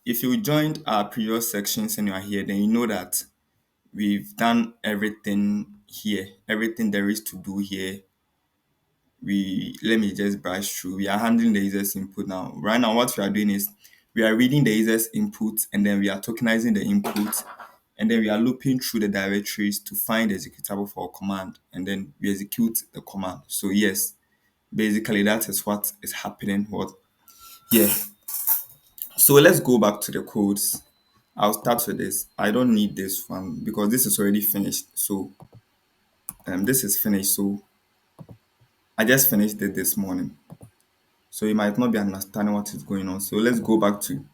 if you joined our previous sections and you are here, then you know that we've done everything here, everything there is to do here. We Let me just brush through. We are handling the user's input now. Right now, what we are doing is we are reading the user's input and then we are tokenizing the input and then we are looping through the directories to find the executable for a command and then we execute the command. So yes, basically that is what is happening. What Yeah. So let's go back to the codes. I'll start with this. I don't need this one because this is already finished. So this is finished. So I just finished it this morning. So you might not be understanding what is going on. So let's go back to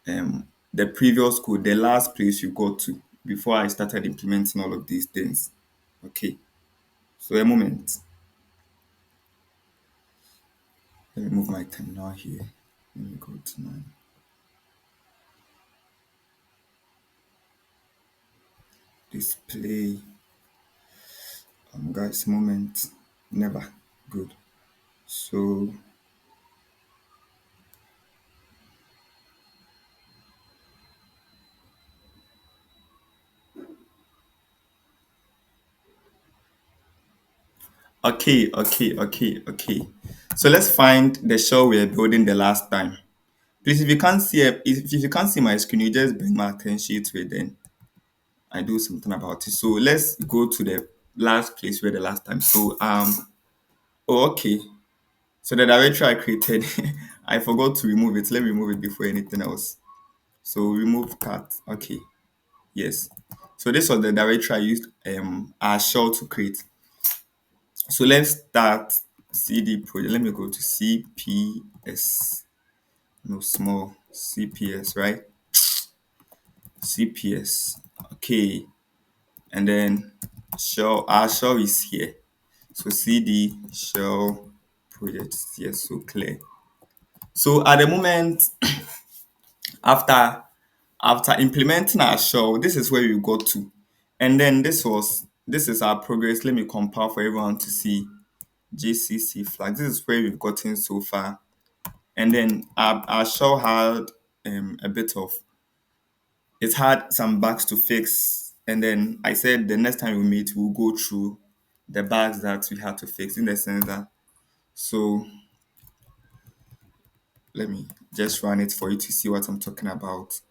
the previous code, the last place you got to before I started implementing all of these things. Okay. So a moment. Let me move my terminal here. Let me go to my display. Guys, moment. Never. Good. So okay. So let's find the shell we were building the last time. Please, if you can't see my screen, you just bring my attention to it. Then I do something about it. So let's go to the last place where the last time. So oh, okay. So the directory I created, I forgot to remove it. Let me remove it before anything else. So remove cat. Okay. Yes. So this was the directory I used our shell to create. So let's start cd project. Let me go to cps. No, small cps, right? cps. Okay. And then shell, our shell is here. So cd shell project. Yes, so clear. So at the moment, after implementing our shell, this is where we got to. And then this is our progress. Let me compile for everyone to see. JCC flag. This is where we've gotten so far. And then our shell had a bit of, it had some bugs to fix. And then I said the next time we meet, we'll go through the bugs that we had to fix in the sense that, so let me just run it for you to see what I'm talking about.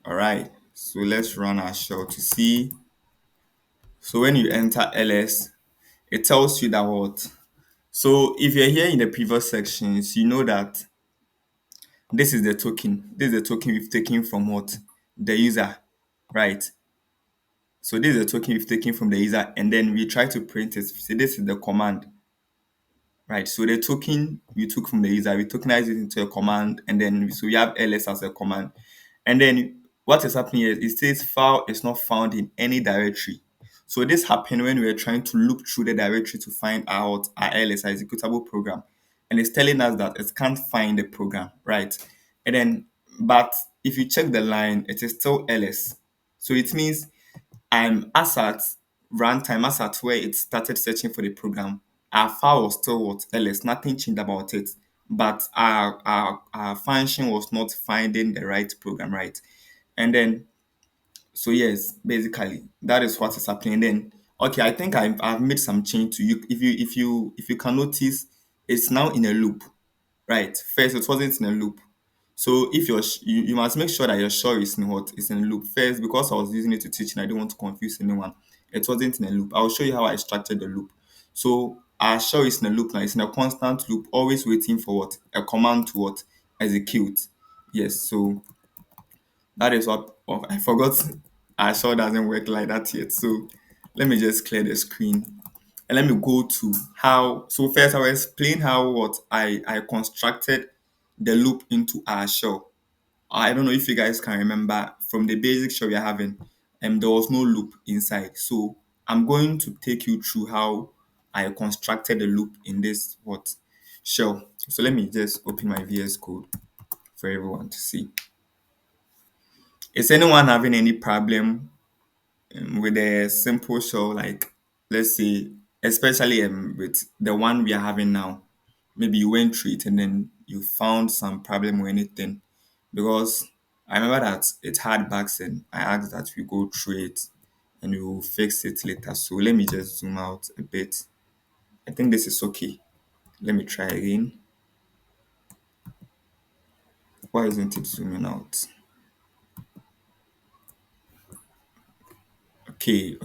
All right. So let's run our shell to see. So when you enter ls, it tells you that what? So if you're here in the previous sections, you know that this is the token. This is the token we've taken from what? The user, right? So this is the token we've taken from the user, and then we try to print it. So this is the command, right? So the token we took from the user, we tokenize it into a command, and then so we have ls as a command. And then what is happening here, it says file is not found in any directory. So this happened when we were trying to look through the directory to find out our ls, our executable program. And it's telling us that it can't find the program, right? And then, but if you check the line, it is still ls. So it means as at runtime, as at where it started searching for the program, our file was still what? ls, nothing changed about it. But our function was not finding the right program, right? And then, so yes, basically that is what is happening. Then, okay, I think I've made some change to you. If you can notice, it's now in a loop, right? First, it wasn't in a loop. So if you must make sure that your shell is in what is in a loop first, because I was using it to teach and I don't want to confuse anyone. It wasn't in a loop. I'll show you how I structured the loop. So our shell is in a loop now. It's in a constant loop, always waiting for what? A command to what? Execute. Yes. So that is what, oh, I forgot. Our shell doesn't work like that yet. So let me just clear the screen and let me go to how. So first I will explain how what I constructed the loop into our shell. I don't know if you guys can remember from the basic shell we are having, there was no loop inside. So I'm going to take you through how I constructed the loop in this what shell. So let me just open my VS Code for everyone to see. Is anyone having any problem with a simple shell, like let's say, especially with the one we are having now? maybe you went through it and then you found some problem or anything. Because I remember that it had bugs and I asked that we go through it and we will fix it later. So let me just zoom out a bit. I think this is okay. Let me try again. Why isn't it zooming out? Okay.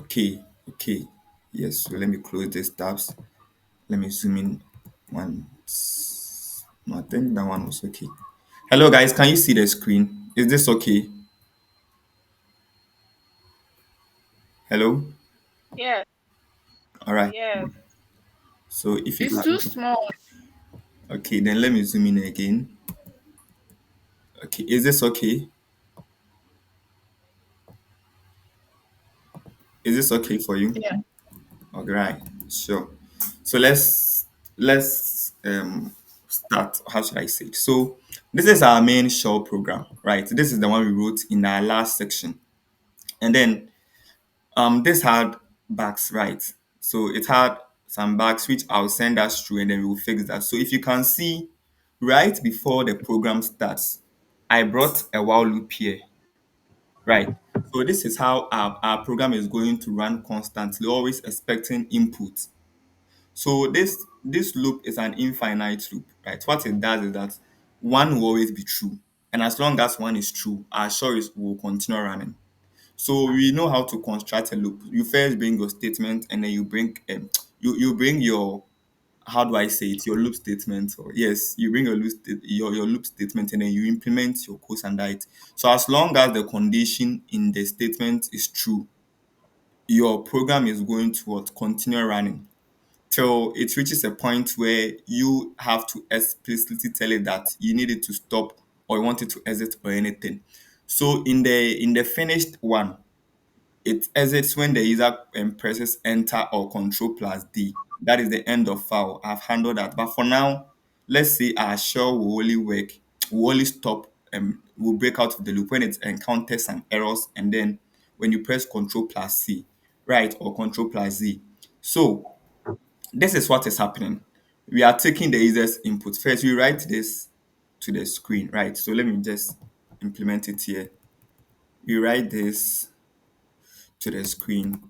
Yes, so let me close these tabs. Let me zoom in once. No, I think that one was okay. Hello guys, can you see the screen? Is this okay? Hello? Yes, All right. yes. So if you It's can, too small. okay, then let me zoom in again. Okay, is this okay? Is this okay for you? Yeah. All right, sure. So let's start. How should I say it? So this is our main shell program, right? This is the one we wrote in our last section, and then this had bugs, right? So it had some bugs which I'll send us through, and then we'll fix that. So if you can see, right before the program starts, I brought a while loop here. Right. So this is how our program is going to run constantly, always expecting input. So this loop is an infinite loop, right? What it does is that one will always be true. And as long as one is true, our sure is will continue running. So we know how to construct a loop. You first bring your statement and then you bring you bring your, how do I say it, your loop statement. Or yes, you bring your loop statement and then you implement your code under it. So as long as the condition in the statement is true, your program is going to what, continue running till it reaches a point where you have to explicitly tell it that you need it to stop or you want it to exit or anything. So in the finished one, it exits when the user presses enter or control plus D. That is the end of file. I've handled that. But for now, let's say our shell will only work, will only stop, will break out of the loop when it encounters some errors, and then when you press control plus C, right, or control plus Z. So this is what is happening. We are taking the user's input. First, we write this to the screen, right? So let me just implement it here. We write this to the screen.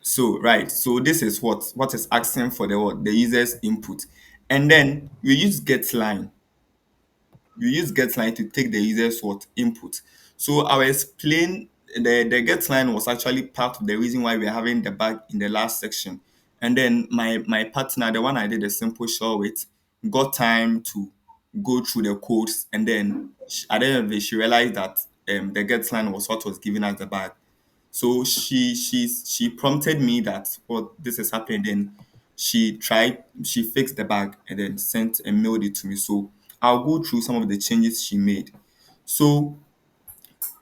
So right, so this is what is asking for the user's input, and then we use get line. You use get line to take the user's what input. So I'll explain, the get line was actually part of the reason why we're having the bug in the last section. And then my partner, the one I did a simple show with, got time to go through the codes, and then at the end of it, she realized that the get line was what was giving us the bug. So she prompted me that what this is happening. Then she fixed the bug and then sent and mailed it to me. So I'll go through some of the changes she made. So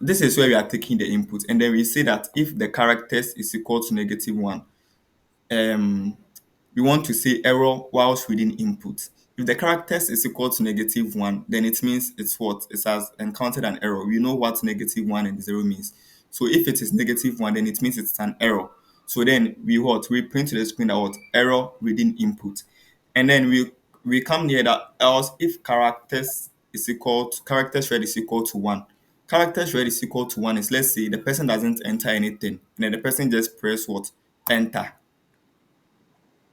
this is where we are taking the input, and then we say that if the characters is equal to -1, um we want to say error whilst reading input. If the characters is equal to -1, then it means it's what? It has encountered an error. We know what -1 and 0 means. So if it is -1, then it means it's an error. So then we what? We print to the screen that what? Error reading input. And then we come near that else if characters read is equal to 1. Characters read is equal to 1 is, let's say the person doesn't enter anything, and then the person just press what? Enter.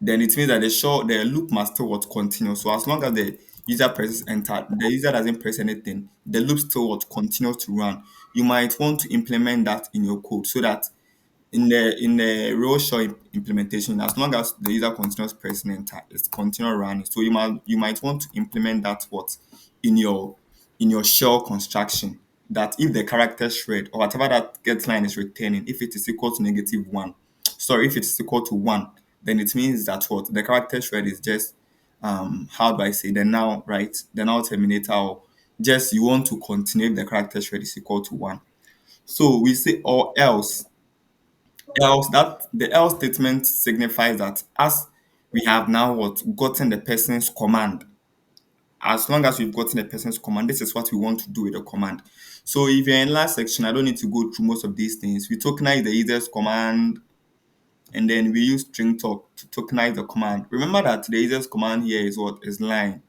Then it means that the loop must still what, continue. So as long as the user presses enter, the user doesn't press anything, the loop still what, continues to run. You might want to implement that in your code so that in the real shell implementation, as long as the user continues pressing enter, it's continue running. So you might want to implement that what, in your shell construction, that if the character shred or whatever that get line is returning, if it is equal to -1, sorry, if it is equal to 1, then it means that what, the character shred is just, how do I say, the now, right, the now terminator, or just you want to continue if the character shred is equal to 1. So we say or else, that the else statement signifies that as we have now what, gotten the person's command, as long as we've gotten the person's command, this is what we want to do with the command. So if you're in last section, I don't need to go through most of these things. We tokenize the user's command, and then we use string talk to tokenize the command. Remember that the easiest command here is what is line,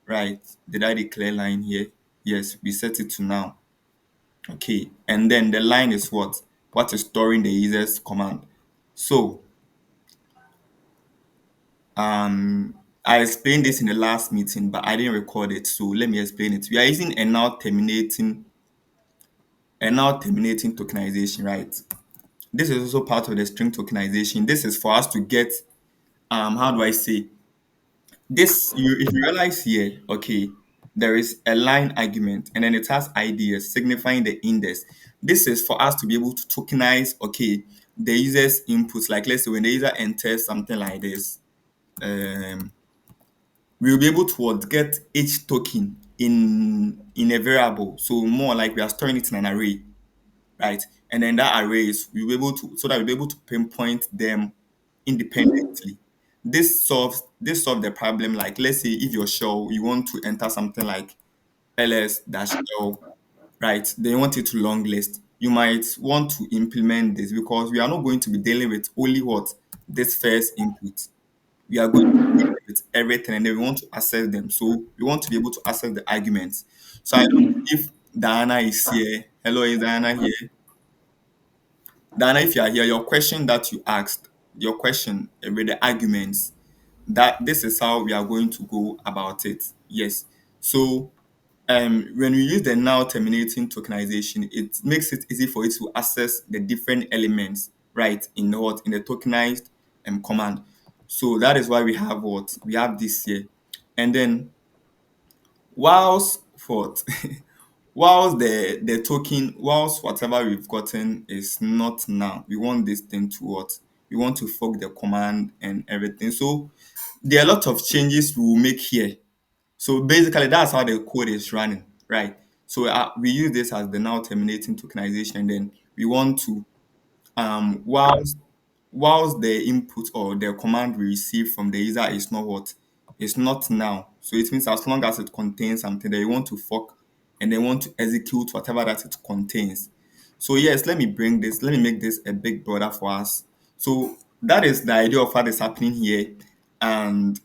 right? Did I declare line here? Yes, we set it to now. Okay, and then the line is what? What is storing the easiest command. So I explained this in the last meeting, but I didn't record it. So let me explain it. We are using a now terminating tokenization, right? This is also part of the string tokenization. This is for us to get how do I say this? If you realize here, okay, there is a line argument and then it has IDs signifying the index. This is for us to be able to tokenize, okay, the user's inputs. Like let's say when the user enters something like this, um, we'll be able to what, get each token in a variable. So more like we are storing it in an array, right? And then that arrays we'll be able to so that we'll be able to pinpoint them independently. This solves the problem. Like let's say if your shell you want to enter something like ls dash l, right? Then you want it to long list. You might want to implement this because we are not going to be dealing with only what this first input. We are going to deal with everything and then we want to access them. So we want to be able to access the arguments. So I don't know if Diana is here. Hello, is Diana here? Dana, if you are here, your question that you asked, your question with the arguments, that this is how we are going to go about it. Yes. So when we use the now terminating tokenization, it makes it easy for it to access the different elements, right, in the tokenized command. So that is why we have what we have this here. And then whilst what whilst whatever we've gotten is not now, we want this thing to what we want to fork the command and everything. So there are a lot of changes we will make here. So basically that's how the code is running, right? So we use this as the now terminating tokenization, and then we want to whilst the input or the command we receive from the user is not what is not now. So it means as long as it contains something that you want to fork and they want to execute whatever that it contains. So yes, let me make this a big brother for us. So that is the idea of what is happening here, and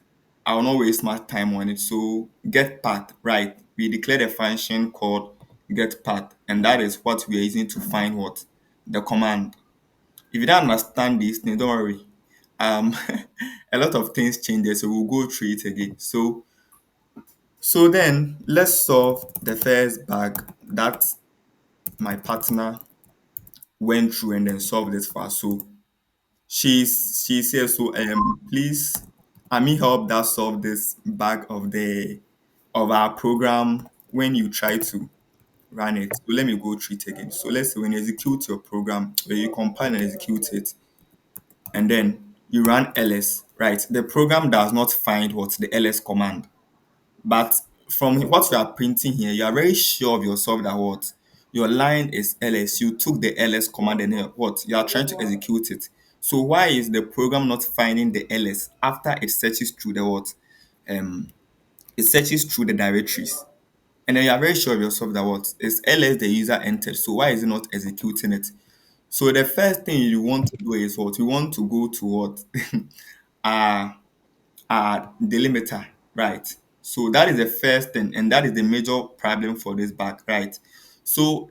I will not waste much time on it. So get path, right? We declared a function called get path, and that is what we are using to find what the command. If you don't understand this thing, don't worry. Um, a lot of things change there, so we'll go through it again. So then let's solve the first bug that my partner went through and then solved this for us. So she says, so please, I mean help that solve this bug of our program when you try to run it. So let me go through it again. So let's say when you execute your program, when you compile and execute it, and then you run ls, right? The program does not find what the ls command, but from what you are printing here, you are very sure of yourself that what your line is ls. You took the ls command and then what you are trying to execute it. So why is the program not finding the ls after it searches through the what um it searches through the directories, and then you are very sure of yourself that what is ls the user entered, so why is it not executing it? So the first thing you want to do is what you want to go to what uh delimiter, right? So that is the first thing, and that is the major problem for this bug, right? So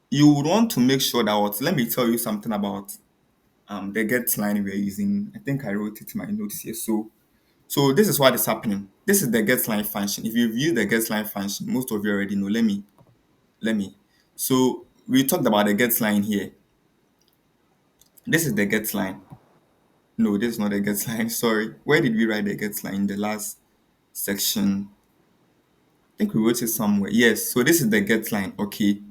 you would want to make sure that what let me tell you something about the get line we're using. I think I wrote it in my notes here. So this is what is happening. This is the get line function. If you've used the get line function, most of you already know. Let me. So we talked about the get line here. This is the get line. No, this is not the get line. Sorry. Where did we write the get line? In the last section. I think we wrote it somewhere. Yes. So this is the get line. Okay.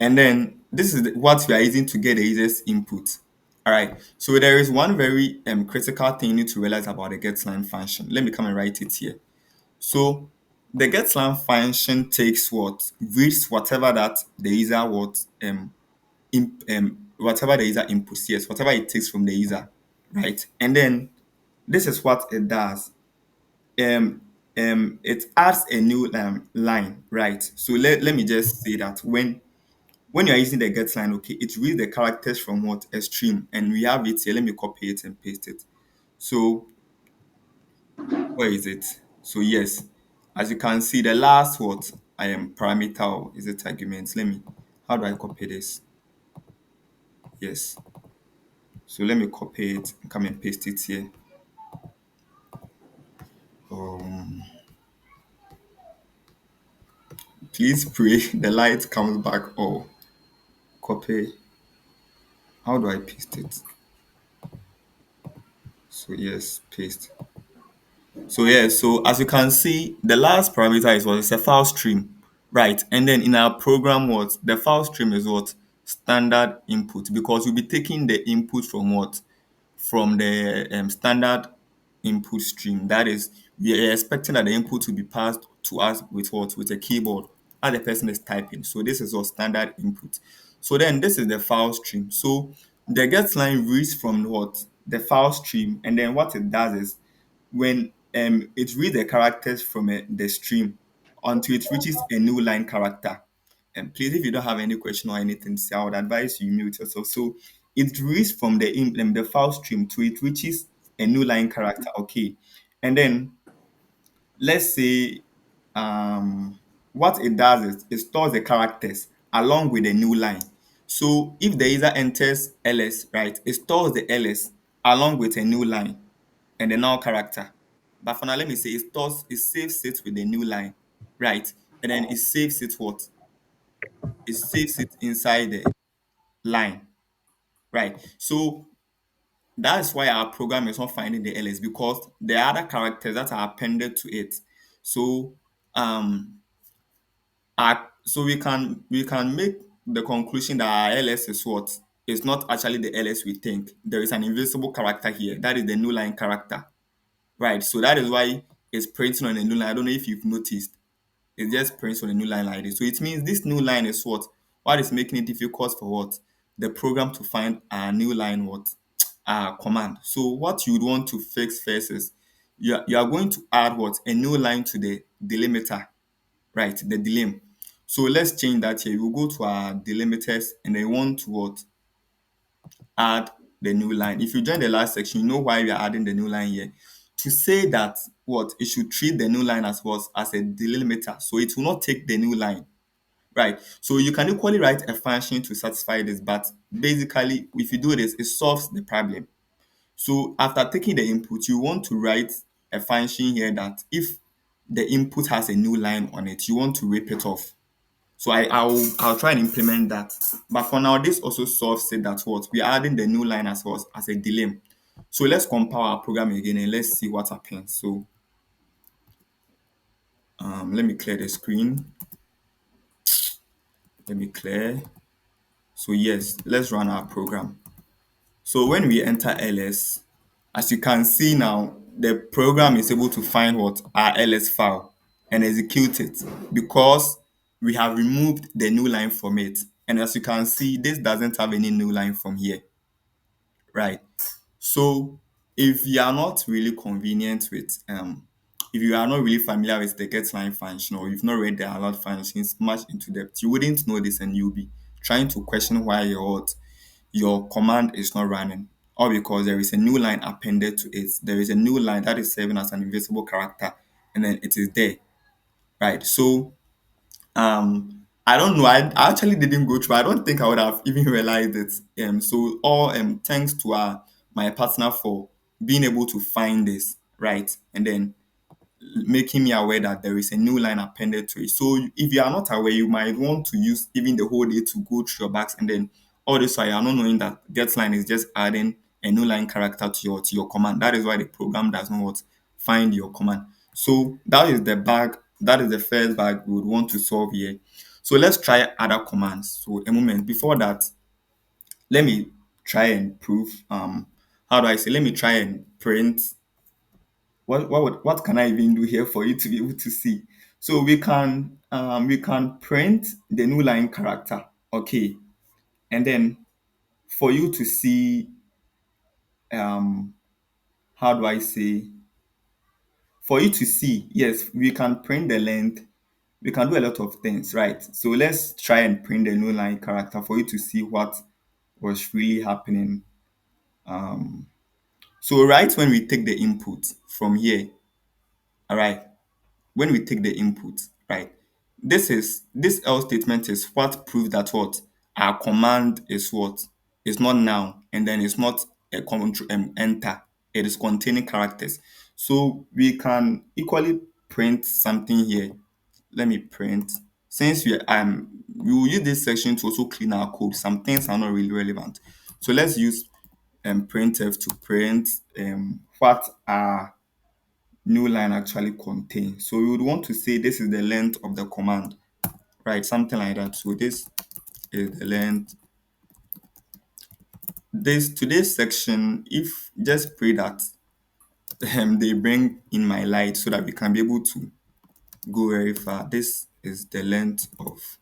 And then this is what we are using to get the user's input. All right. So there is one very critical thing you need to realize about the get line function. Let me come and write it here. So the get line function takes what reads whatever that the user whatever the user inputs, yes, whatever it takes from the user, right? And then this is what it does. Um, it adds a new line, right? So let me just say that when you're using the get line, okay, it reads the characters from what? A string. And we have it here. Let me copy it and paste it. So where is it? So yes, as you can see, the last what I am parameter or is it argument? Let me, how do I copy this? Yes. So let me copy it, come and paste it here. Um, please pray the light comes back or copy. How do I paste it? So yes, paste. So yeah, so as you can see, the last parameter is what? It's a file stream, right? And then in our program, what the file stream is what? Standard input, because we'll be taking the input from what? From the standard input stream. That is, we are expecting that the input will be passed to us with what? With a keyboard as the person is typing. So this is our standard input. So then this is the file stream. So the get line reads from what? The file stream, and then what it does is when it reads the characters from the stream until it reaches a new line character. And please, if you don't have any question or anything to say, I would advise you mute yourself. So it reads from the file stream to it reaches a new line character. Okay, and then let's say what it does is it stores the characters along with the new line. So if the user enters ls, right, it stores the ls along with a new line and the null character. But for now, let me say it saves it with the new line, right? And then it saves it what? It saves it inside the line, right? So that's why our program is not finding the ls because there are other characters that are appended to it. So um so we can make the conclusion that our ls is what? It's not actually the ls we think. There is an invisible character here. That is the new line character. Right. So that is why it's printing on a new line. I don't know if you've noticed. It just prints on a new line like this. So it means this new line is what? What is making it difficult for what? The program to find a new line what? Command. So what you would want to fix first is you are going to add what? A new line to the delimiter. Right, the delim. So let's change that here. We'll go to our delimiters and then we want to what? Add the new line. If you join the last section, you know why we are adding the new line here. To say that what? It should treat the new line as what? As a delimiter. So it will not take the new line. Right. So you can equally write a function to satisfy this, but basically, if you do this, it solves the problem. So after taking the input, you want to write a function here that if the input has a new line on it, you want to rip it off. So I'll try and implement that. But for now, this also solves it that what we're adding the new line as well as a delay. So let's compile our program again and let's see what happens. So let me clear the screen. Let me clear. So yes, let's run our program. So when we enter ls, as you can see now, the program is able to find what? Our ls file and execute it because we have removed the new line from it. And as you can see, this doesn't have any new line from here, right? So if you are not really convenient with if you are not really familiar with the get line function or you've not read the allowed functions much into depth, you wouldn't know this and you'll be trying to question why your command is not running, or because there is a new line appended to it. There is a new line that is serving as an invisible character, and then it is there, right? So I don't know. I actually didn't go through. I don't think I would have even realized it. So all thanks to my partner for being able to find this, right, and then making me aware that there is a new line appended to it. So if you are not aware, you might want to use even the whole day to go through your backs, and then all this while you are not knowing that get line is just adding a new line character to your command. That is why the program does not what? Find your command. So that is the bug. That is the first bug we would want to solve here. So let's try other commands. So a moment before that, let me try and prove how do I say, let me try and print what can I even do here for you to be able to see? So we can print the new line character, okay, and then for you to see um how do I say, for you to see, yes, we can print the length we can do a lot of things, right? So let's try and print the new line character for you to see what was really happening. Um, so right when we take the input from here, all right, when we take the input, right, this else statement is what proves that what our command is what is not now, and then it's not a enter. It is containing characters. So we can equally print something here. Let me print. Since we will use this section to also clean our code. Some things are not really relevant. So let's use printf to print what our new line actually contains. So we would want to say this is the length of the command, right? Something like that. So this is the length. This today's section, if just pray that they bring in my light so that we can be able to go very far. This is the length of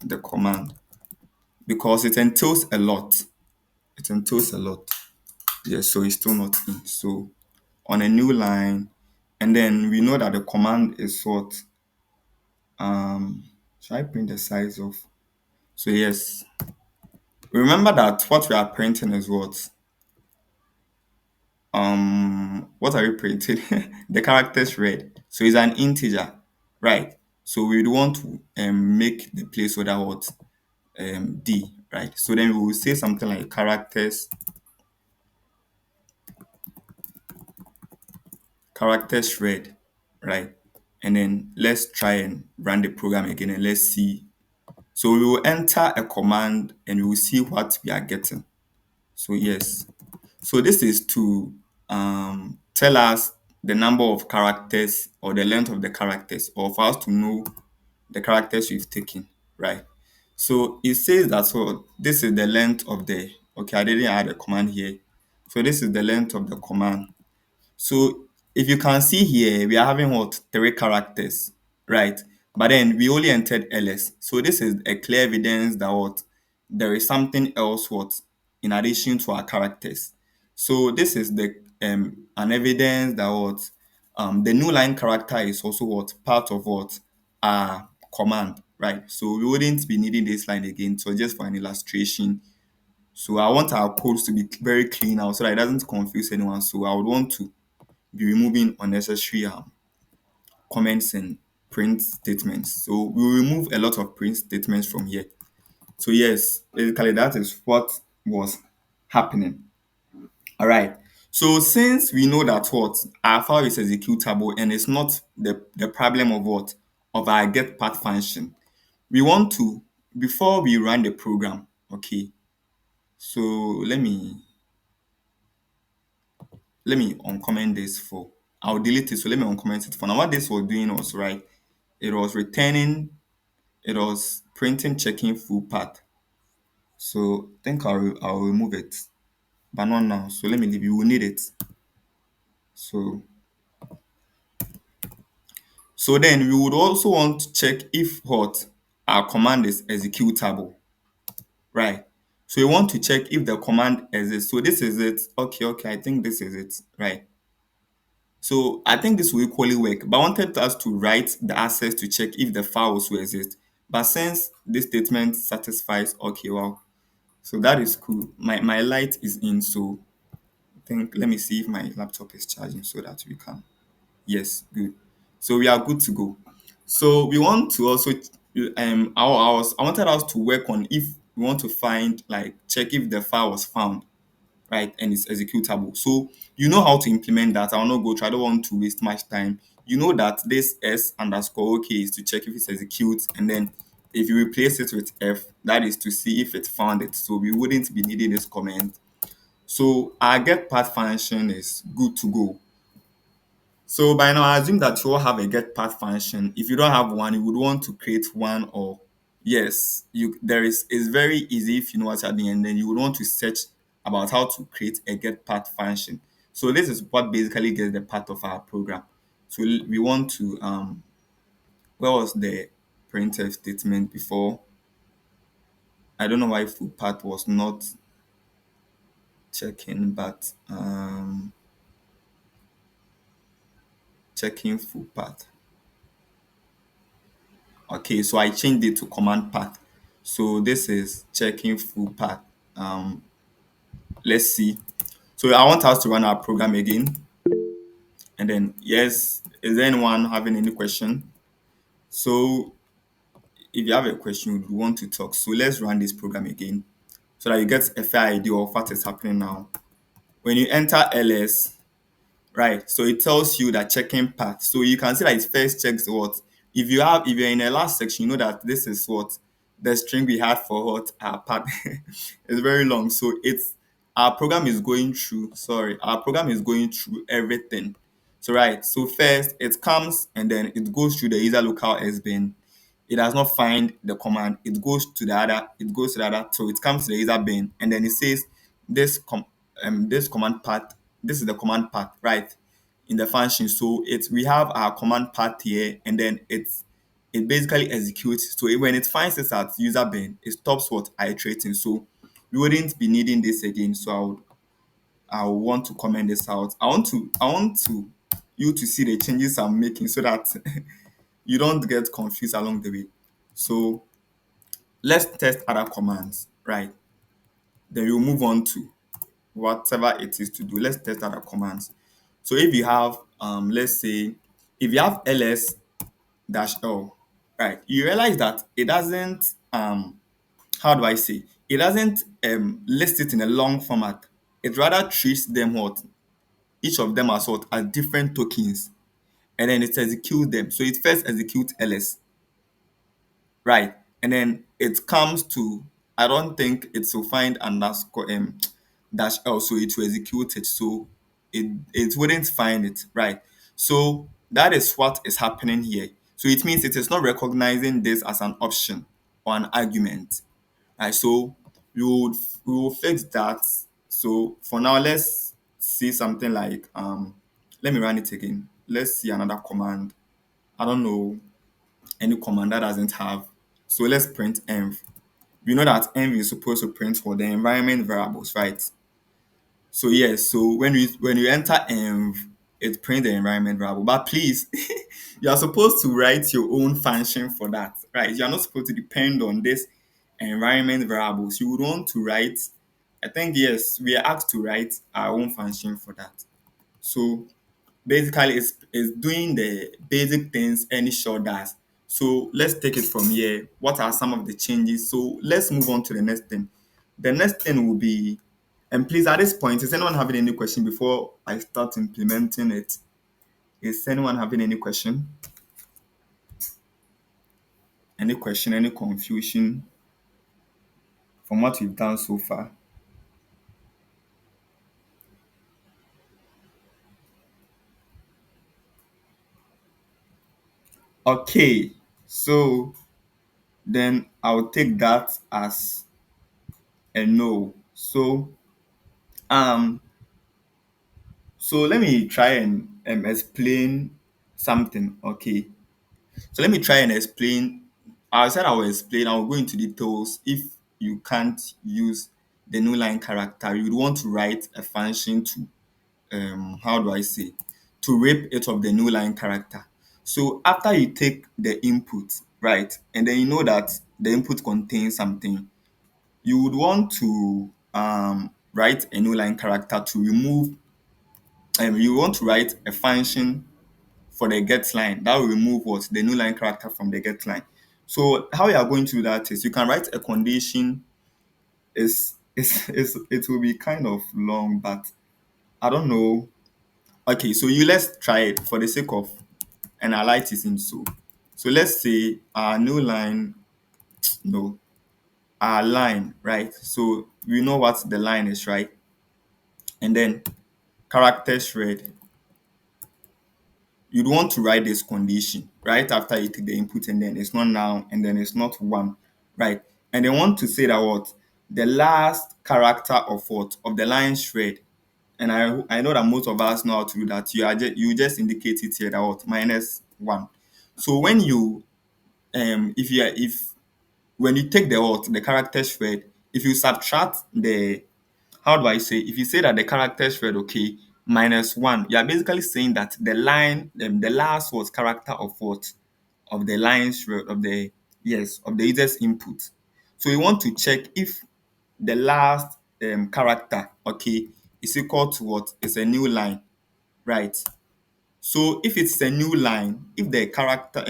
the command because it entails a lot. It entails a lot. Yes, so it's still not in. So on a new line, and then we know that the command is what should I print the size of? So yes, remember that what we are printing is what are we printing? The characters read. So it's an integer, right? So we would want to make the placeholder what d, right? So then we will say something like characters read, right? And then let's try and run the program again and let's see. So we will enter a command and we will see what we are getting. So yes, so this is to tell us the number of characters or the length of the characters, or for us to know the characters we've taken, right? So it says that so this is the length of the okay, I didn't add a command here. So this is the length of the command. So if you can see here, we are having what three characters, right? But then we only entered ls. So this is a clear evidence that what there is something else what in addition to our characters. So this is the an evidence that what the new line character is also what part of what our command, right? So we wouldn't be needing this line again. So just for an illustration. So I want our codes to be very clean now so that it doesn't confuse anyone. So I would want to be removing unnecessary comments and print statements. So we will remove a lot of print statements from here. So yes, basically that is what was happening. All right. So since we know that what our file is executable and it's not the problem of what of our get path function, we want to before we run the program. Okay. So let me uncomment this for I'll delete it. So let me uncomment it for now. What this was doing was right. It was returning, it was printing, checking full path. So I think I'll remove it, but not now. So let me leave. You will need it. So then we would also want to check if what our command is executable, right? So we want to check if the command exists. So this is it. Okay. I think this is it, right? So I think this will equally work, but I wanted us to write the access to check if the file also exists. But since this statement satisfies, okay, wow. So that is cool. My light is in, so I think let me see if my laptop is charging so that we can. Yes, good. So we are good to go. So we want to also I wanted us to work on if we want to find like check if the file was found, right, and it's executable. So you know how to implement that. I'll not go through. I don't want to waste much time. You know that this s underscore OK is to check if it executes, and then if you replace it with f, that is to see if it found it. So we wouldn't be needing this comment. So our get path function is good to go. So by now, I assume that you all have a get path function. If you don't have one, you would want to create one, or yes, you there is it's very easy if you know what's happening, and then you would want to search about how to create a get path function. So this is what basically gets the part of our program. So we want to where was the printf statement before? I don't know why full path was not checking, but checking full path. Okay, so I changed it to command path. So this is checking full path. Um, let's see. So I want us to run our program again. And then, yes, is there anyone having any question? So if you have a question, you want to talk. So let's run this program again so that you get a fair idea of what is happening now. When you enter ls, right, so it tells you that checking path. So you can see that it first checks what, if you're in the last section, you know that this is what the string we had for what our path. It's very long, so it's our program is going through, sorry, our program is going through everything. So right, so first it comes and then it goes through the user local sbin. It does not find the command, it goes to the other, so it comes to the user bin, and then it says this command path, this is the command path, right, in the function. So it's we have our command path here, and then it basically executes. So when it finds this at user bin, it stops what iterating. So we wouldn't be needing this again. So I would want to comment this out. I want to you to see the changes I'm making so that you don't get confused along the way. So let's test other commands, right? Then we'll move on to whatever it is to do. Let's test other commands. So if you have, let's say, if you have ls dash l, right, you realize that it doesn't, how do I say, it doesn't list it in a long format. It rather treats them what, each of them as what, as different tokens, and then it executes them. So it first executes ls, right? And then it comes to, I don't think it will find underscore dash L, so it will execute it. So it wouldn't find it, right? So that is what is happening here. So it means it is not recognizing this as an option or an argument, right? So we will fix that. So for now, let's see something like let me run it again. Let's see another command. I don't know any command that doesn't have. So let's print env. We know that env is supposed to print for the environment variables, right? So yes, so when you enter env, it prints the environment variable. But please, you are supposed to write your own function for that, right? You are not supposed to depend on this environment variables. You would want to write, I think yes, we are asked to write our own function for that. So basically it's doing the basic things any shell does. So let's take it from here. What are some of the changes? So let's move on to the next thing. The next thing will be, and please at this point, is anyone having any question before I start implementing it? Is anyone having any question? Any question, any confusion from what we've done so far? Okay, so then I'll take that as a no. Um So let me try and explain something. Okay. So let me try and explain. I said I will explain. I will go into details. If you can't use the new line character, you would want to write a function to how do I say, to rape it of the new line character. So after you take the input, right, and then you know that the input contains something, you would want to write a new line character to remove, you want to write a function for the get line that will remove what, the new line character from the get line. So how you are going to do that is you can write a condition. Is it will be kind of long, but I don't know. Okay, so you let's try it for the sake of analysis in so let's say our new line, no, our line, right? So we know what the line is, right? And then character thread, you'd want to write this condition right after you take the input, and then it's not now, and then it's not one, right? And they want to say that what, the last character of what, of the line thread, and I know that most of us know how to do that. You just indicate it here that what, minus one. So when you if when you take the what, the character thread, if you subtract the, how do I say, if you say that the character thread, okay, minus one, you are basically saying that the line, the last what character of what, of the lines of the yes of the user's input. So we want to check if the last character, okay, is equal to what is a new line, right? So if it's a new line, if the character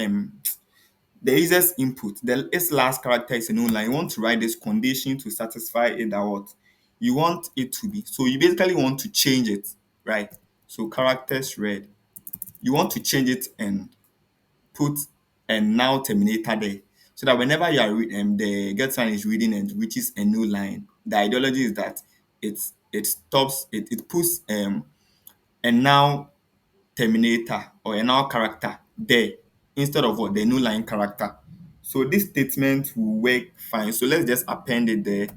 the user's input, its last character is a new line, you want to write this condition to satisfy it that what you want it to be. So you basically want to change it, right? So characters read, you want to change it and put a now terminator there, so that whenever you are the get line is reading and reaches a new line, the ideology is that it stops it puts a now terminator or a now character there instead of what the new line character. So this statement will work fine. So let's just append it there.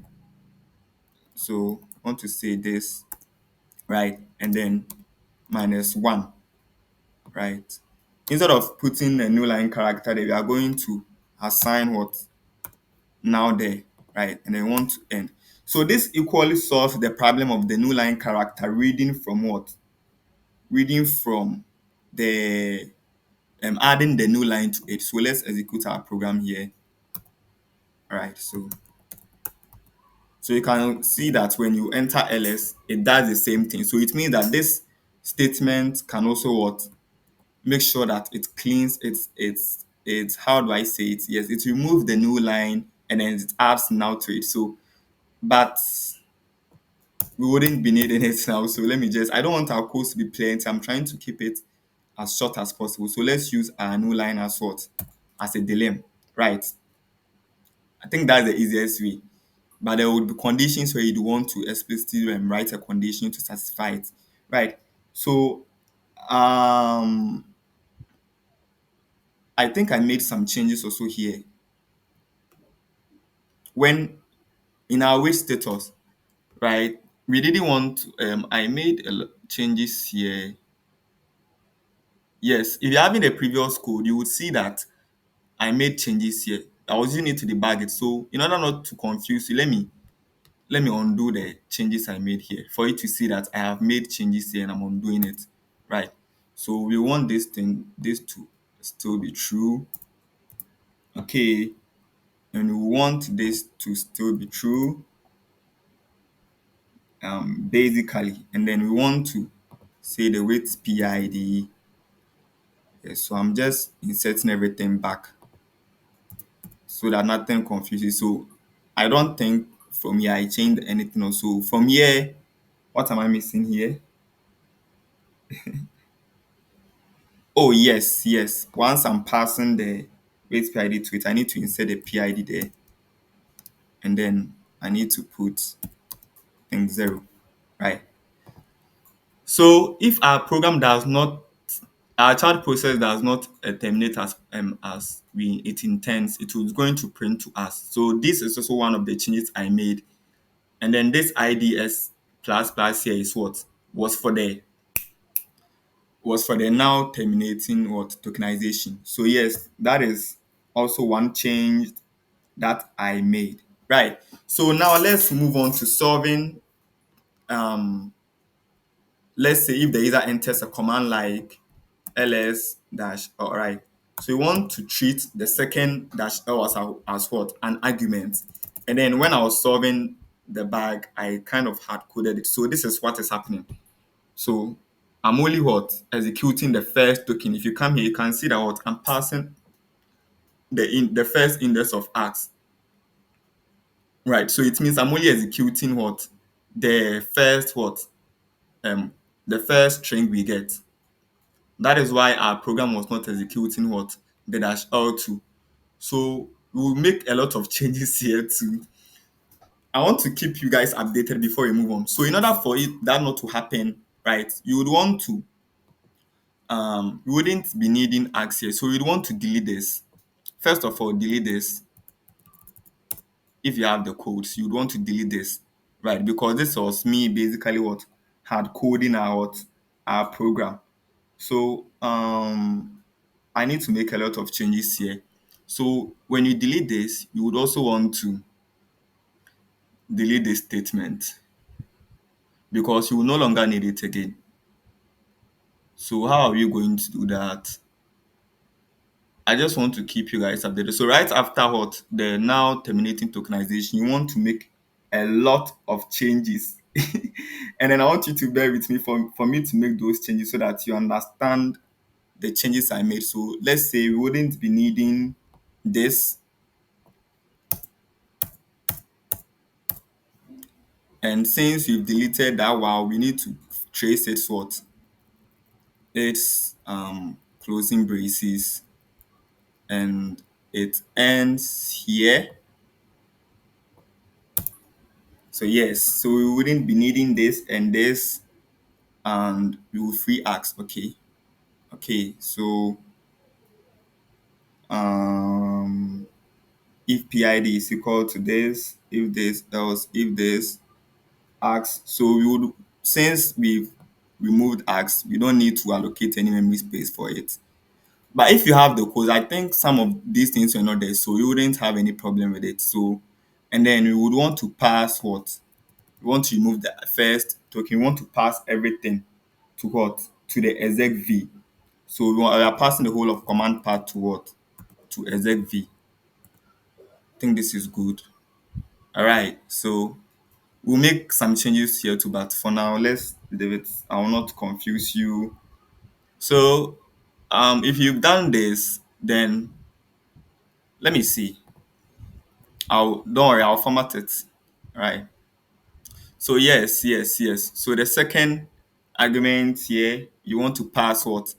So I want to say this, right? And then -1, right? Instead of putting a new line character there, we are going to assign what now there, right? And then want to end. So this equally solves the problem of the new line character reading from what? Reading from the adding the new line to it. So let's execute our program here. All right, so you can see that when you enter ls, it does the same thing. So it means that this statement can also what? Make sure that it cleans it's how do I say it? Yes, it removes the new line and then it adds now to it. So but we wouldn't be needing it now. So let me just, I don't want our codes to be plenty. I'm trying to keep it as short as possible. So let's use our new line as what? As a dilemma, right? I think that's the easiest way. But there would be conditions where you'd want to explicitly write a condition to satisfy it, right? So um, I think I made some changes also here. When in our wait status, right? We didn't want I made changes here. Yes, if you're having a previous code, you would see that I made changes here. I was using it to debug it. So in order not to confuse you, let me undo the changes I made here for you to see that I have made changes here and I'm undoing it. Right. So we want this to still be true. Okay. And we want this to still be true. Basically. And then we want to say the wait PID. Yes, so I'm just inserting everything back so that nothing confuses. So I don't think from here I changed anything also. From here, what am I missing here? Oh yes, yes. Once I'm passing the wait PID to it, I need to insert the PID there. And then I need to put thing 0. Right. So if our program does not our child process does not terminate as it intends, it was going to print to us. So this is also one of the changes I made. And then this IDS plus plus here is what was for the now terminating what tokenization. So yes, that is also one change that I made. Right. So now let's move on to solving. Let's say if the user enters a command like ls dash all right. So you want to treat the second dash l as what? An argument. And then when I was solving the bug, I kind of hard coded it. So this is what is happening. So I'm only what? Executing the first token. If you come here, you can see that what? I'm passing the first index of x. Right. So it means I'm only executing what? The first what? Um the first string we get. That is why our program was not executing what? The dash L2. So we will make a lot of changes here too. I want to keep you guys updated before we move on. So in order for it that not to happen, right, you would want to you wouldn't be needing Axe here. So you'd want to delete this. First of all, delete this. If you have the codes, you'd want to delete this, right? Because this was me basically what had coding our program. So I need to make a lot of changes here. So when you delete this, you would also want to delete this statement because you will no longer need it again. So how are you going to do that? I just want to keep you guys updated. So right after what the now terminating tokenization, you want to make a lot of changes. And then I want you to bear with me for me to make those changes so that you understand the changes I made. So let's say we wouldn't be needing this. And since we've deleted that while we need to trace its what? Its closing braces, and it ends here. So yes, so we wouldn't be needing this and this, and we will free ask. Okay. Okay, so um if PID is equal to this, if this, else, if this, ask. So we would, since we've removed ask, we don't need to allocate any memory space for it. But if you have the codes, I think some of these things are not there, so you wouldn't have any problem with it. So, and then we would want to pass what? We want to remove the first token. We want to pass everything to what? To the exec v. So we are passing the whole of command part to what? To exec v. I think this is good. All right. So we'll make some changes here too, but for now, let's leave it. I will not confuse you. So, if you've done this, then let me see. I'll don't worry, I'll format it. All right. So yes, yes, yes. So the second argument here, you want to pass what?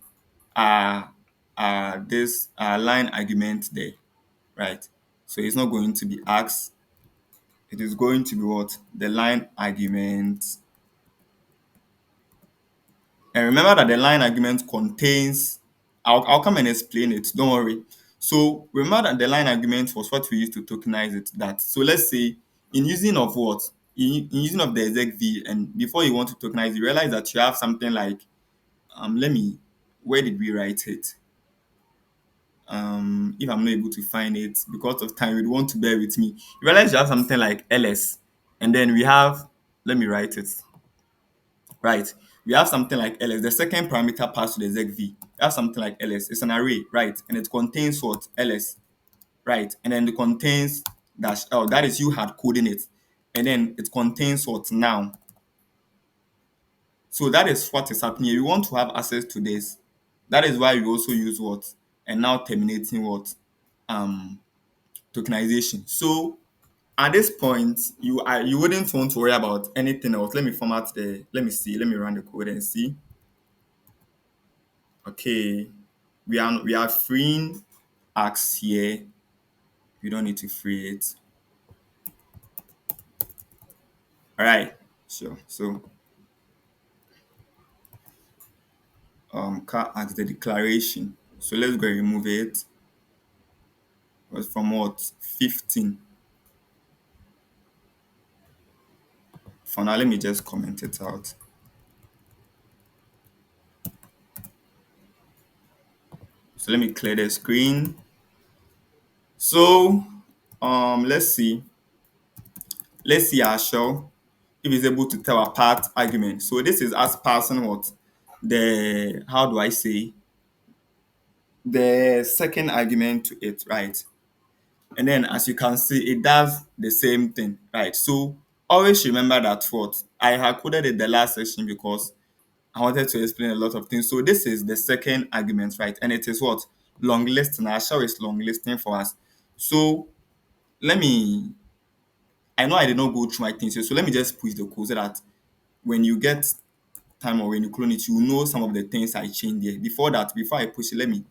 Uh this line argument there, right? So it's not going to be asked. It is going to be what? The line argument. And remember that the line argument contains, I'll come and explain it, don't worry. So remember that the line argument was what we used to tokenize it. That so let's say in using of what? In using of the exec v, and before you want to tokenize, you realize that you have something like let me, where did we write it? If I'm not able to find it because of time, you'd want to bear with me. You realize you have something like ls, and then we have, let me write it. Right. We have something like ls. The second parameter passed to the exec v. We have something like ls. It's an array, right? And it contains what? Ls, right? And then it contains dash l. That is you hard coding it. And then it contains what? Now. So that is what is happening. You want to have access to this. That is why we also use what? And now terminating what? Um Tokenization. So at this point, you wouldn't want to worry about anything else. Let me format the, let me see, let me run the code and see. Okay, we are freeing axe here. We don't need to free it. All right, sure. So car axe the declaration. So let's go and remove it. It was from what? 15. For now, let me just comment it out. So let me clear the screen. So let's see. Let's see our show if it's able to tell apart argument. So this is us passing what? The, how do I say, the second argument to it, right? And then as you can see, it does the same thing, right? So always remember that what I had coded in the last section because I wanted to explain a lot of things. So this is the second argument, right? And it is what? Long listing. Our shell is long listing for us. So let me, I know I did not go through my things here, so let me just push the code so that when you get time or when you clone it, you know some of the things I changed there. Before that, before I push it, let me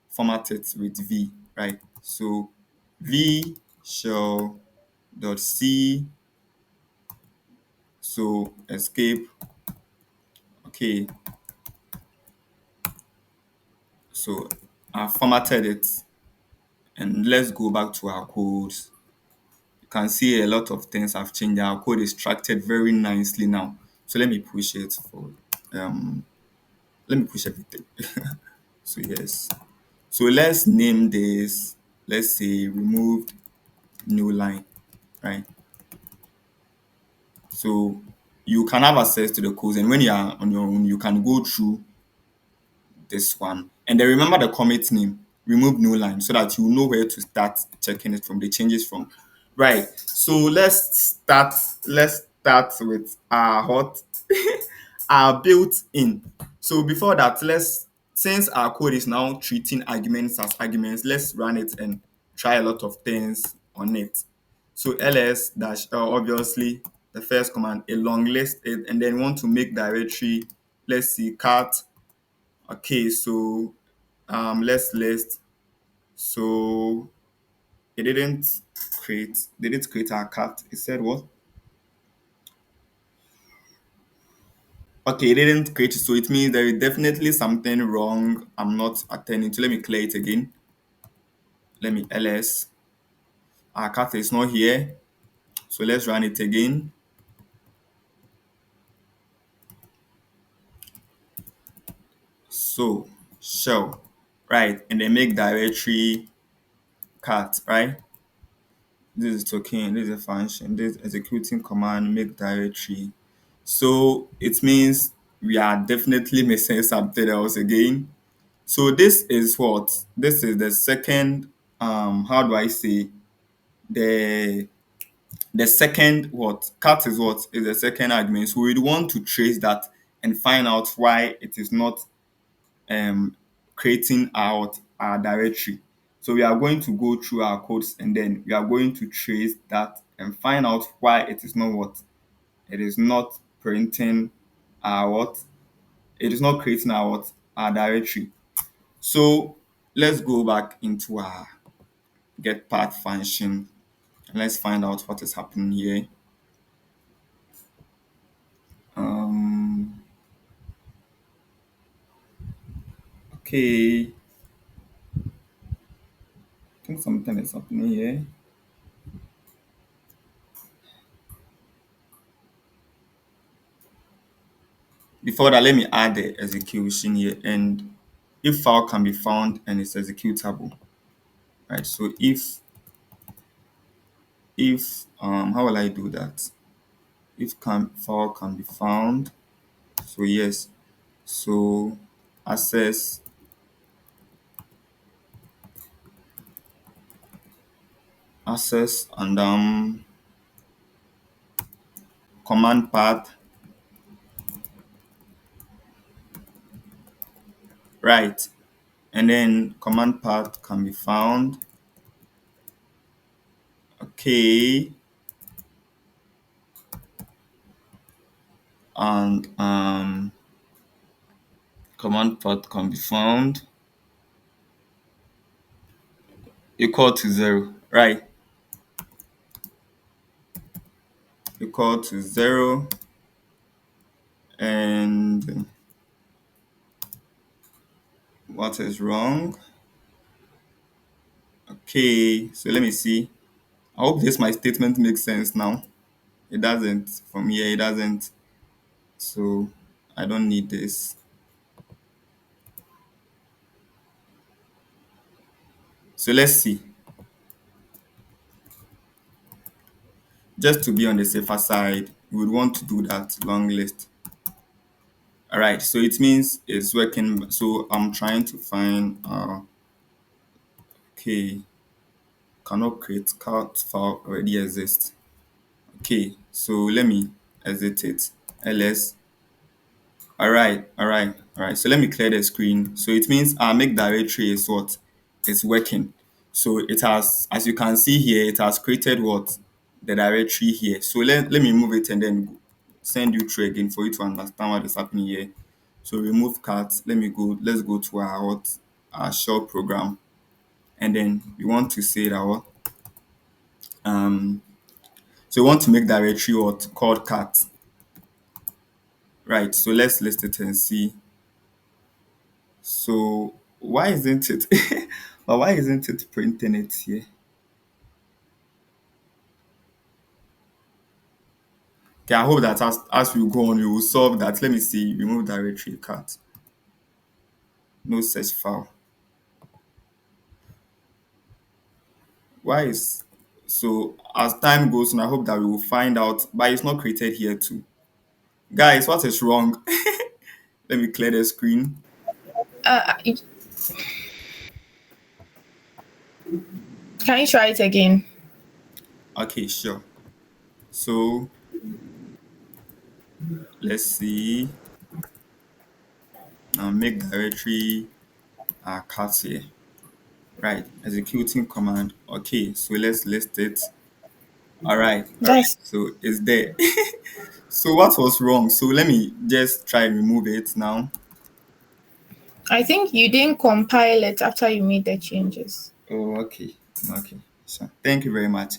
format it with V, right? So V shell dot C, so escape. Okay, so I formatted it, and let's go back to our code. You can see a lot of things have changed. Our code is structured very nicely now. So let me push it for um let me push everything. So yes. So let's name this, let's say removed new line, right? So you can have access to the codes, and when you are on your own, you can go through this one. And then remember the commit name. remove new line so that you know where to start checking it from, the changes from. Right. So let's start with our hot our built-in. So before that, let's since our code is now treating arguments as arguments, let's run it and try a lot of things on it. So ls dash obviously the first command, a long list it, and then we want to make directory. Let's see cat. Okay, so let's list. So it didn't create our cat. It said what? Okay, it didn't create it, so it means there is definitely something wrong. I'm not attending to. Let me clear it again. Let me ls. Our cat is not here. So let's run it again. So shell. Right. And then make directory cat, right? This is token, this is a function, this is executing command, make directory. So it means we are definitely missing something else again. So this is what? This is the second, how do I say? The the second what? Cat is what? Is the second argument. So we want to trace that and find out why it is not um creating our directory. So we are going to go through our codes and then we are going to trace that and find out why it is not what? It is not printing our what? It is not creating our what? Our directory. So let's go back into our get path function and let's find out what is happening here. Um, okay, I think something is happening here. Before that, let me add the execution here. And if file can be found and it's executable, right? So if how will I do that? If file can be found, so yes, so access and command path, right? And then command path can be found. Okay, and command path can be found equal to 0, right? Equal to 0, and what is wrong? Okay, so let me see. I hope this my statement makes sense now. It doesn't. From here, it doesn't. So I don't need this. So let's see. Just to be on the safer side, we would want to do that long list. All right, so it means it's working. So I'm trying to find, okay, cannot create cat file already exists. Okay, so let me exit it. ls. All right. So let me clear the screen. So it means our make directory is what? It's working. So it has, as you can see here, it has created what? The directory here. So let me move it and then send you through again for you to understand what is happening here. So remove cat. Let's go to our what? Our shell program. And then we want to say that what? Um, so we want to make directory what? Called cat. Right. So let's list it and see. So why isn't it but why isn't it printing it here? Okay, I hope that as we go on, we will solve that. Let me see. Remove directory cat. No search file. Why is so as time goes on, I hope that we will find out, but it's not created here too. Guys, what is wrong? Let me clear the screen. Uh, Can you try it again? Okay, sure. So let's see. Make directory cat here. Right, executing command. Okay, so let's list it. All right. That's. So it's there. So what was wrong? So let me just try and remove it now. I think you didn't compile it after you made the changes. Oh, okay. Okay. So thank you very much.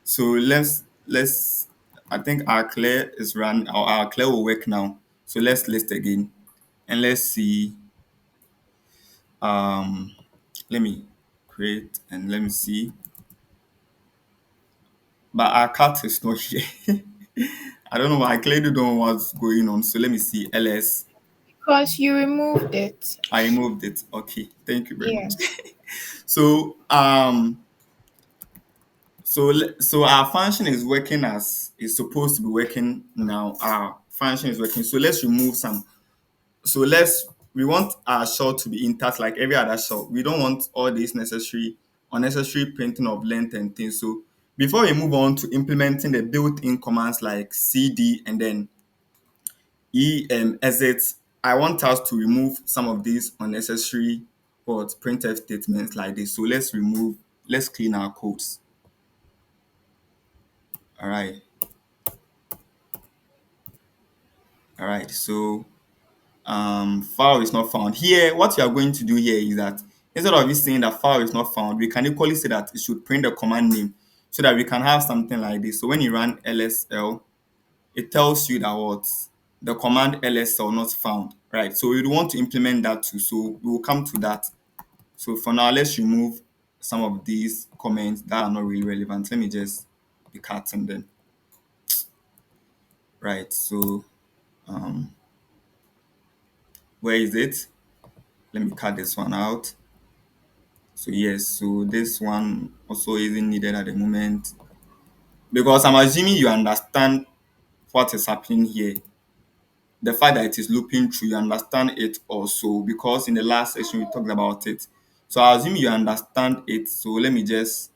So let's I think our clear is run our clear will work now. So let's list again and let's see. Um let me create and let me see. But our cat is not here. I don't know. I clearly don't know what's going on. So let me see. LS. Because you removed it. I removed it. Okay. Thank you very much. Yes. So so our function is working as it's supposed to be working now. Our function is working. So let's remove some. So we want our shell to be intact like every other shell. We don't want all these unnecessary printing of length and things. So before we move on to implementing the built-in commands like cd and then exit, I want us to remove some of these unnecessary printf statements like this. So let's clean our codes. All right. All right. So file is not found. Here, what you are going to do here is that instead of you saying that file is not found, we can equally say that it should print the command name so that we can have something like this. So when you run lsl, it tells you that what the command lsl not found, right? So we want to implement that too. So we will come to that. So for now, let's remove some of these comments that are not really relevant. Let me just be cutting them, right? So um, where is it? Let me cut this one out. So yes, so this one also isn't needed at the moment because I'm assuming you understand what is happening here. The fact that it is looping through, you understand it also because in the last section we talked about it. So I assume you understand it. So let me just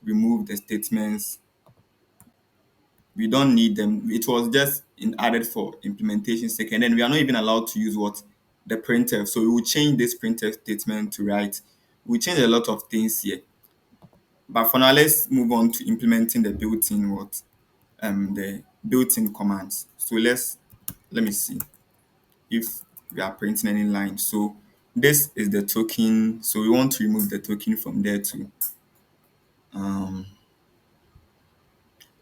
remove the statements. We don't need them. It was just added for implementation sake, and then we are not even allowed to use what the printf. So we will change this printf statement to write. We change a lot of things here. But for now, let's move on to implementing the built-in commands. So let me see if we are printing any line. So this is the token. So we want to remove the token from there too. Um,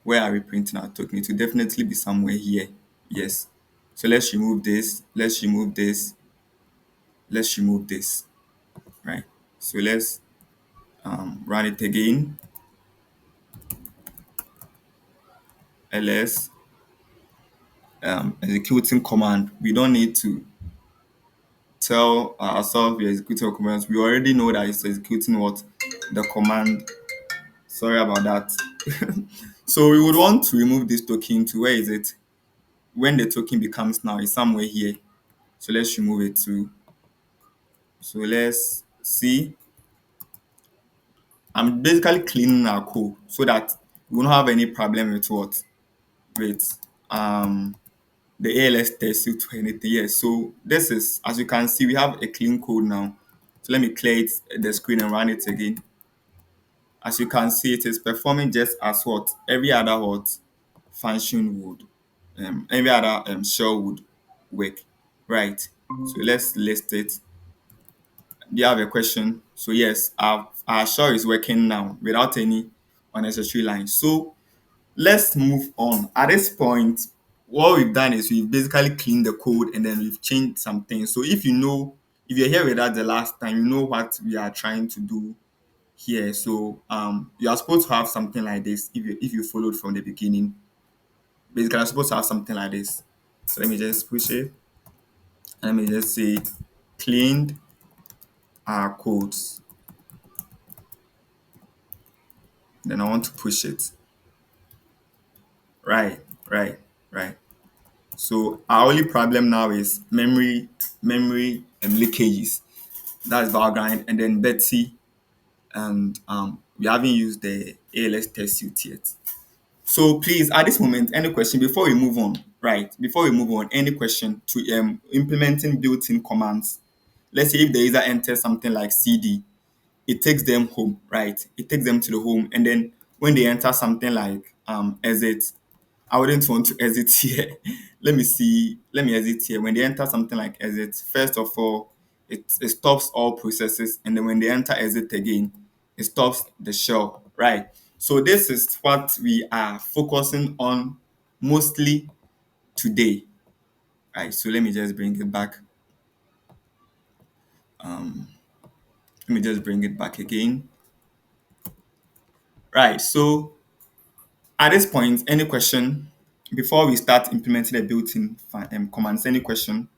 where are we printing our token? It will definitely be somewhere here. Yes. So let's remove this. Let's remove this. Let's remove this. Right. So let's run it again. ls executing command. We don't need to tell ourselves we're executing a command. We already know that it's executing what the command. Sorry about that. So we would want to remove this token to where is it? When the token becomes now, it's somewhere here. So let's remove it to. So let's see. I'm basically cleaning our code so that we won't have any problem with what with the ALS test suit or anything. Yes. So this is as you can see, we have a clean code now. So let me clear it the screen and run it again. As you can see, it is performing just as what every other what function would, every other shell would work, right? So let's list it. Do you have a question? So yes, our shell is working now without any unnecessary lines. So let's move on. At this point, what we've done is we've basically cleaned the code and then we've changed some things. So if you're here with us the last time, you know what we are trying to do here. So you are supposed to have something like this if you followed from the beginning. Basically, I'm supposed to have something like this. So let me just push it. Let me just say cleaned our codes. Then I want to push it. Right, right, right. So our only problem now is memory leakages. That's background, and then Betsy. and we haven't used the ALS test suite yet. So please, at this moment, any question before we move on, right? Before we move on, any question to implementing built-in commands. Let's say if the user enters something like CD, it takes them home, right? It takes them to the home, and then when they enter something like exit, I wouldn't want to exit here. Let me see. Let me exit here. When they enter something like exit, first of all, it stops all processes, and then when they enter exit again, it stops the shell, right? So this is what we are focusing on mostly today, right? So let me just bring it back. Let me just bring it back again, right? So at this point, any question before we start implementing the built-in commands? Any question?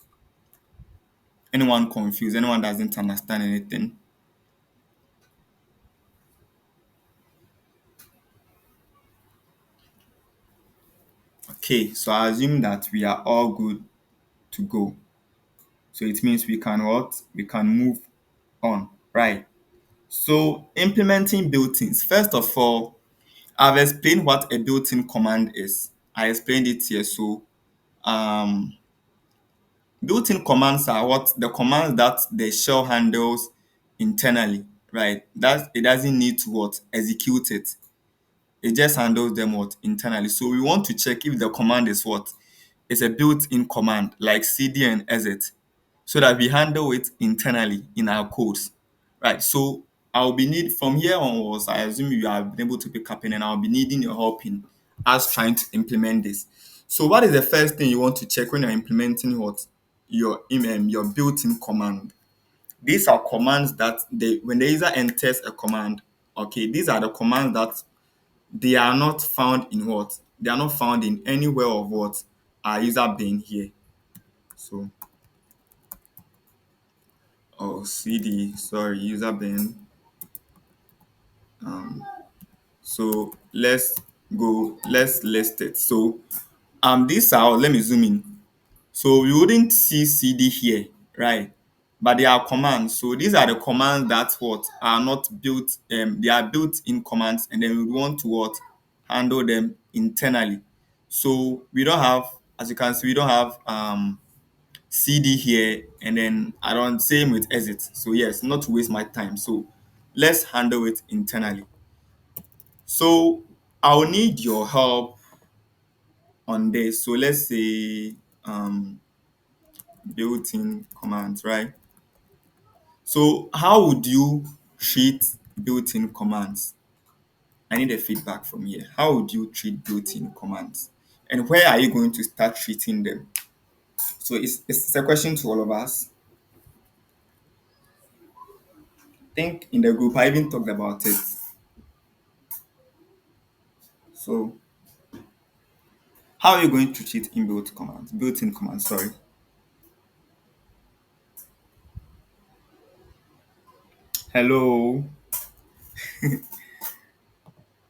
Anyone confused? Anyone doesn't understand anything? Okay, so I assume that we are all good to go. So it means we can what? We can move on, right? So implementing built-ins. First of all, I've explained what a built-in command is. I explained it here. So um, built-in commands are what the commands that the shell handles internally, right? That it doesn't need to what execute it. It just handles them what internally. So we want to check if the command is what is a built-in command like cd and exit, so that we handle it internally in our codes, right? So I'll be need from here onwards. I assume you have been able to pick up in, and I'll be needing your help in us trying to implement this. So what is the first thing you want to check when you're implementing what your built-in command? These are commands that when the user enters a command, okay, these are the commands that they are not found in what? They are not found in anywhere of what our user being here. So, cd, sorry, user being. So let's list it. So, these are, let me zoom in. So we wouldn't see cd here, right? But they are commands. So these are the commands that what are not built, they are built-in commands, and then we want to what handle them internally. So we don't have, as you can see, we don't have cd here, and then I don't same with exit. So yes, not to waste my time. So let's handle it internally. So I'll need your help on this. So let's say built-in commands, right? So how would you treat built-in commands? I need a feedback from here. How would you treat built-in commands? And where are you going to start treating them? So it's a question to all of us. Think in the group, I even talked about it. So how are you going to treat inbuilt commands? Built-in commands, sorry. Hello.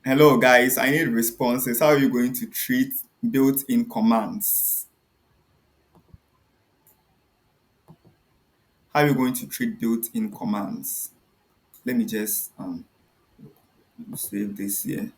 Hello guys, I need responses. How are you going to treat built-in commands? How are you going to treat built-in commands? Let me just save this here.